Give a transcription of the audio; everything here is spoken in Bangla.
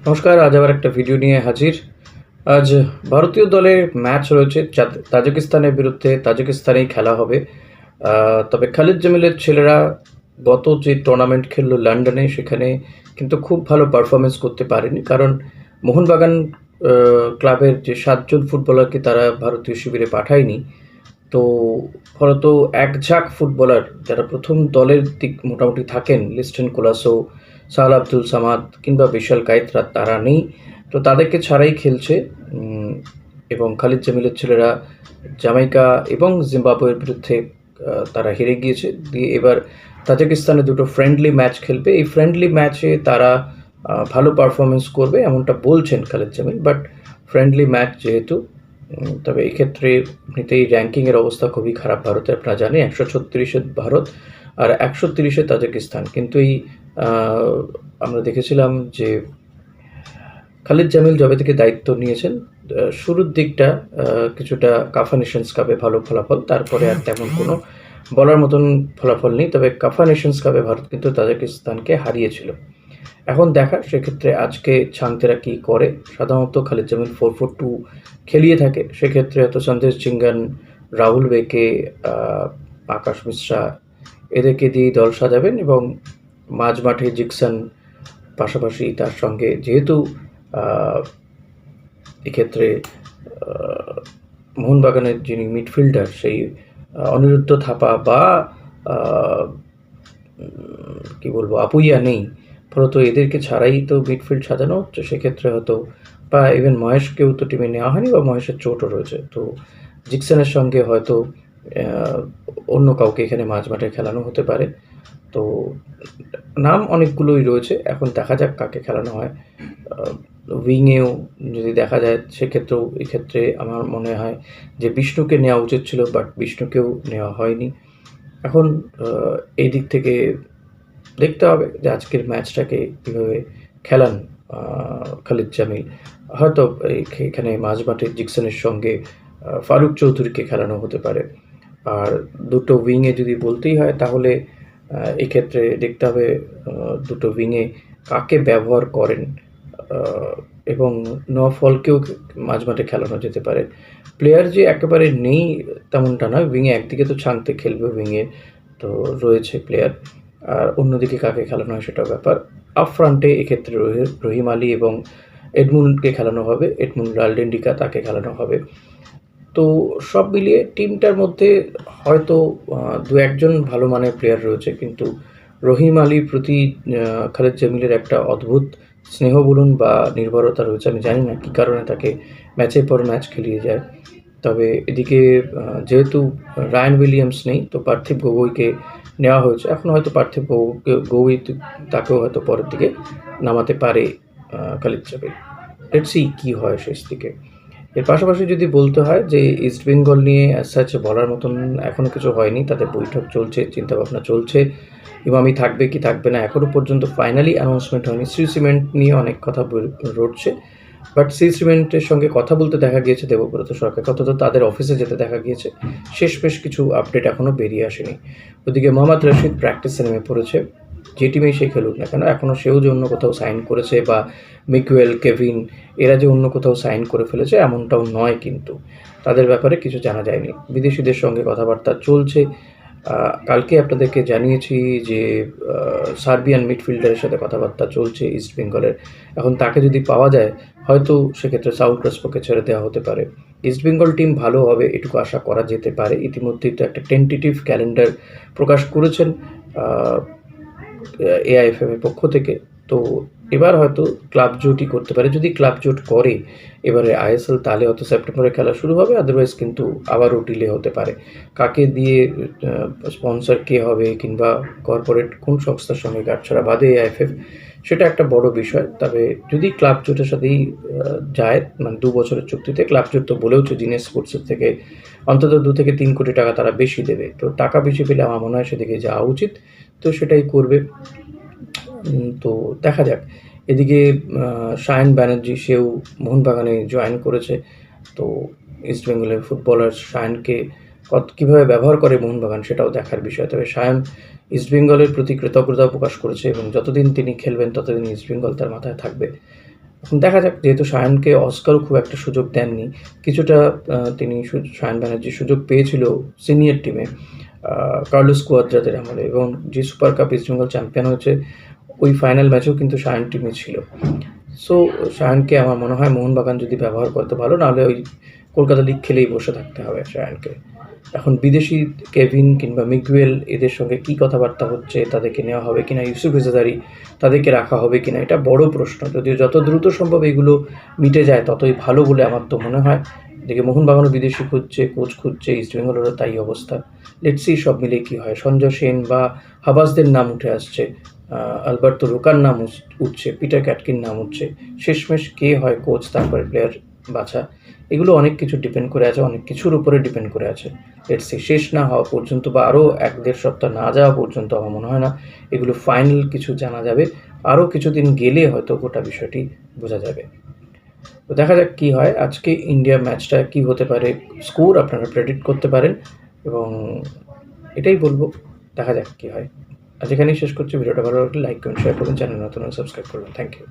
নমস্কার, আজ আবার একটা ভিডিও নিয়ে হাজির। আজ ভারতীয় দলের ম্যাচ রয়েছে তাজিকিস্তানের বিরুদ্ধে। তাজিকিস্তানেই খেলা হবে। তবে খালিদ জামিলের ছেলেরা গত যে টুর্নামেন্ট খেললো লন্ডনে, সেখানে কিন্তু খুব ভালো পারফরমেন্স করতে পারেনি। কারণ মোহনবাগান ক্লাবের যে ৭ জন ফুটবলারকে তারা ভারতীয় শিবিরে পাঠায়নি। তো ফলত একঝাঁক ফুটবলার যারা প্রথম দলের দিক মোটামুটি থাকেন, লিস্টন কোলাসো, সাহাল আব্দুল সামাদ কিংবা বিশাল কায়েতরা, তারা নেই। তো তাদেরকে ছাড়াই খেলছে। এবং খালিদ জামিলের ছেলেরা জামাইকা এবং জিম্বাবুয়ের বিরুদ্ধে তারা হেরে গিয়েছে। দিয়ে এবার তাজিকিস্তানে দুটো ফ্রেন্ডলি ম্যাচ খেলবে। এই ফ্রেন্ডলি ম্যাচে তারা ভালো পারফরমেন্স করবে এমনটা বলছেন Khalid Jamil. But friendly match যেহেতু, তবে এক্ষেত্রে এমনিতেই র্যাঙ্কিংয়ের অবস্থা খুবই খারাপ ভারতের। আপনারা জানেন ১৩৬-এ ভারত আর ১৩০-এ তাজিকিস্তান। কিন্তু এই আমরা দেখেছিলাম যে খালিদ জামিল যবে থেকে দায়িত্ব নিয়েছেন, শুরুর দিকটা কিছুটা কাফা নেশনস কাপে ভালো ফলাফল, তারপরে আর তেমন কোনো বলার মতন ফলাফল নেই। তবে কাফা নেশনস কাপে ভারত কিন্তু তাজিকিস্তানকে হারিয়েছিল। এখন দেখার সেক্ষেত্রে আজকে ছাংতেরা কী করে। সাধারণত খালিদ জামিল 4-4-2 খেলিয়ে থাকে। সেক্ষেত্রে হয়তো সন্দেশ জিঙ্গান, রাহুল বেকে, আকাশ মিশ্রা এদেরকে দিয়েই দল সাজাবেন এবং মাঝ মাঠে জিকসন, পাশাপাশি তার সঙ্গে যেহেতু এক্ষেত্রে মোহনবাগানের যিনি মিডফিল্ডার, সেই অনিরুদ্ধ থাপা বা কি বলবো, আপুইয়া নেই, ফলত এদেরকে ছাড়াই তো মিডফিল্ড সাজানো হচ্ছে। সেক্ষেত্রে হয়তো বা ইভেন মহেশকেও তো টিমে নেওয়া হয়নি, বা মহেশের চোটও রয়েছে। তো জিকসনের সঙ্গে হয়তো অন্য কাউকে এখানে মাঝ মাঠে খেলানো হতে পারে। তো নাম অনেকগুলোই রয়েছে, এখন দেখা যাক কাকে খেলানো হয়। উইংয়েও যদি দেখা যায়, সেক্ষেত্রেও এক্ষেত্রে আমার মনে হয় যে বিষ্ণুকে নেওয়া উচিত ছিল, বাট বিষ্ণুকেও নেওয়া হয়নি। এখন এই দিক থেকে দেখতে হবে যে আজকের ম্যাচটাকে কীভাবে খেলান খালিদ জামিল। হয়তো এখানে মাঝমাঠে জিকসনের সঙ্গে ফারুক চৌধুরীকে খেলানো হতে পারে। আর দুটো উইংয়ে যদি বলতেই হয়, তাহলে এক্ষেত্রে দেখতে হবে দুটো উইংয়ে কাকে ব্যবহার করেন, এবং নফলকেও মাঝমাঠে খেলানো যেতে পারে। প্লেয়ার যে একেবারে নেই তেমনটা নয়। উইংয়ে একদিকে তো ছাংতে খেলবে, উইংয়ে তো রয়েছে প্লেয়ার, আর অন্যদিকে কাকে খেলানো হয় সেটাও ব্যাপার। আপ ফ্রন্টে এক্ষেত্রে রহিম আলী এবং এডমুন্ডকে খেলানো হবে। এডমুন্ড রালডেন্ডিকা, তাকে খেলানো হবে। তো সব মিলিয়ে টিমটার মধ্যে হয়তো দু একজন ভালো মানের প্লেয়ার রয়েছে, কিন্তু রহিম আলীর প্রতি খালিদ জামিলের একটা অদ্ভুত স্নেহ বলুন বা নির্ভরতা রয়েছে। আমি জানি না কী কারণে তাকে ম্যাচের পর ম্যাচ খেলিয়ে যায়। তবে এদিকে যেহেতু রায়ান উইলিয়ামস নেই, তো পার্থিব গগৈকে নেওয়া হয়েছে। এখন হয়তো পার্থিব গগৈ তাকেও হয়তো পরের দিকে নামাতে পারে খালিদ জামিল। লেটস সি কী হয় শেষ দিকে। এর পাশাপাশি যদি বলতে হয় যে ইস্টবেঙ্গল নিয়ে অ্যাজ সাচ বলার মতন এখনও কিছু হয়নি। তাদের বৈঠক চলছে, চিন্তাভাবনা চলছে। ইমামি থাকবে কি থাকবে না এখনও পর্যন্ত ফাইনালি অ্যানাউন্সমেন্ট হয়নি। শ্রী সিমেন্ট নিয়ে অনেক কথা রটছে, বাট শ্রী সিমেন্টের সঙ্গে কথা বলতে দেখা গিয়েছে দেবব্রত সরকারকে, অন্তত তাদের অফিসে যেতে দেখা গিয়েছে। শেষমেশ কিছু আপডেট এখনও বেরিয়ে আসেনি। ওদিকে মোহাম্মদ রশিদ প্র্যাকটিসে নেমে পড়েছে। যে টিমেই সে খেলুক না কেন, এখনও সেও যে অন্য কোথাও সাইন করেছে, বা মিকুয়েল, কেভিন এরা যে অন্য কোথাও সাইন করে ফেলেছে এমনটাও নয়, কিন্তু তাদের ব্যাপারে কিছু জানা যায়নি। বিদেশিদের সঙ্গে কথাবার্তা চলছে। কালকে আপনাদেরকে জানিয়েছি যে সার্বিয়ান মিডফিল্ডারের সাথে কথাবার্তা চলছে ইস্টবেঙ্গলের। এখন তাকে যদি পাওয়া যায়, হয়তো সেক্ষেত্রে সাউল ক্রেসপোকে ছেড়ে দেওয়া হতে পারে। ইস্টবেঙ্গল টিম ভালো হবে এটুকু আশা করা যেতে পারে। ইতিমধ্যেই তো একটা টেন্টেটিভ ক্যালেন্ডার প্রকাশ করেছেন এআইএফএম এর পক্ষ থেকে। তো এবার হয়তো ক্লাব জোটই করতে পারে। যদি ক্লাব জোট করে এবারে আইএসএল, তাহলে হয়তো সেপ্টেম্বরে খেলা শুরু হবে। আদারওয়াইজ কিন্তু আবারও ডিলে হতে পারে। কাকে দিয়ে স্পন্সর কে হবে, কিংবা কর্পোরেট কোন সংস্থার সঙ্গে গাঁটছড়া বাঁধে এআইএফএফ, সেটা একটা বড় বিষয়। তবে যদি ক্লাব জোটের সাথেই যায়, মানে 2 বছরের চুক্তিতে, ক্লাব জোট তো বলেওছে জিনিয়াস স্পোর্টসের থেকে অন্তত 2 থেকে 3 কোটি টাকা তারা বেশি দেবে। তো টাকা বেশি পেলে আমার মনে হয় সেদিকে যাওয়া উচিত। তো সেটাই করবে। তো দেখা যাক। এদিকে সায়ন ব্যানার্জি, সেও মোহনবাগানে জয়েন করেছে। তো ইস্টবেঙ্গলের ফুটবলার সায়নকে কীভাবে ব্যবহার করে মোহনবাগান, সেটাও দেখার বিষয়। তবে সায়ন ইস্টবেঙ্গলের প্রতি কৃতজ্ঞতা প্রকাশ করেছে, এবং যতদিন তিনি খেলবেন ততদিন ইস্টবেঙ্গল তার মাথায় থাকবে। এখন দেখা যাক, যেহেতু সায়নকে অস্কারও খুব একটা সুযোগ দেননি, কিছুটা তিনি সায়ন ব্যানার্জি সুযোগ পেয়েছিল সিনিয়র টিমে কার্লোস কুয়াদ্রাদের আমলে, এবং যে super cup east Bengal champion হয়েছে ওই ফাইনাল ম্যাচেও কিন্তু সায়ন টিমে ছিল। সো সায়নকে আমার মনে হয় মোহনবাগান যদি ব্যবহার করতে ভালো, নাহলে ওই কলকাতা লিগ খেলেই বসে থাকতে হবে সায়নকে। এখন বিদেশি কেভিন কিংবা মিগুয়েল এদের সঙ্গে কী কথাবার্তা হচ্ছে, তাদেরকে নেওয়া হবে কিনা, ইউসুফ ইজাদারি তাদেরকে রাখা হবে কিনা, এটা বড় প্রশ্ন। যদিও যত দ্রুত সম্ভব এগুলো মিটে যায় ততই ভালো বলে আমার তো মনে হয়। এদিকে মোহনবাগানও বিদেশি খুঁজছে, কোচ খুঁজছে, ইস্ট বেঙ্গলেরও তাই অবস্থা। লেটস সি সব মিলে কী হয়। সঞ্জয় সেন বা হাবাসদের নাম উঠে আসছে, আলবার্তো রোকার নাম উঠছে, পিটার ক্যাটকির নাম উঠছে। শেষমেশ কে হয় কোচ, তারপরে প্লেয়ার বাছা, এগুলো অনেক কিছু ডিপেন্ড করে আছে, অনেক কিছুর উপরে ডিপেন্ড করে আছে। লেটস সি শেষ না হওয়া পর্যন্ত বা আরও 1-1.5 সপ্তাহ না যাওয়া পর্যন্ত আমার মনে হয় না এগুলো ফাইনাল কিছু জানা যাবে। আরও কিছুদিন গেলে হয়তো গোটা বিষয়টি বোঝা যাবে। তো দেখা যাক কী হয়। আজকে ইন্ডিয়া ম্যাচটা কী হতে পারে, স্কোর আপনারা প্রেডিক্ট করতে পারেন, এবং এটাই বলবো, দেখা যাক কী হয়। আজ এখানেই শেষ করছি। ভিডিওটা ভালো লাগলে লাইক করুন, শেয়ার করুন, চ্যানেল নতুন সাবস্ক্রাইব করুন। Thank you.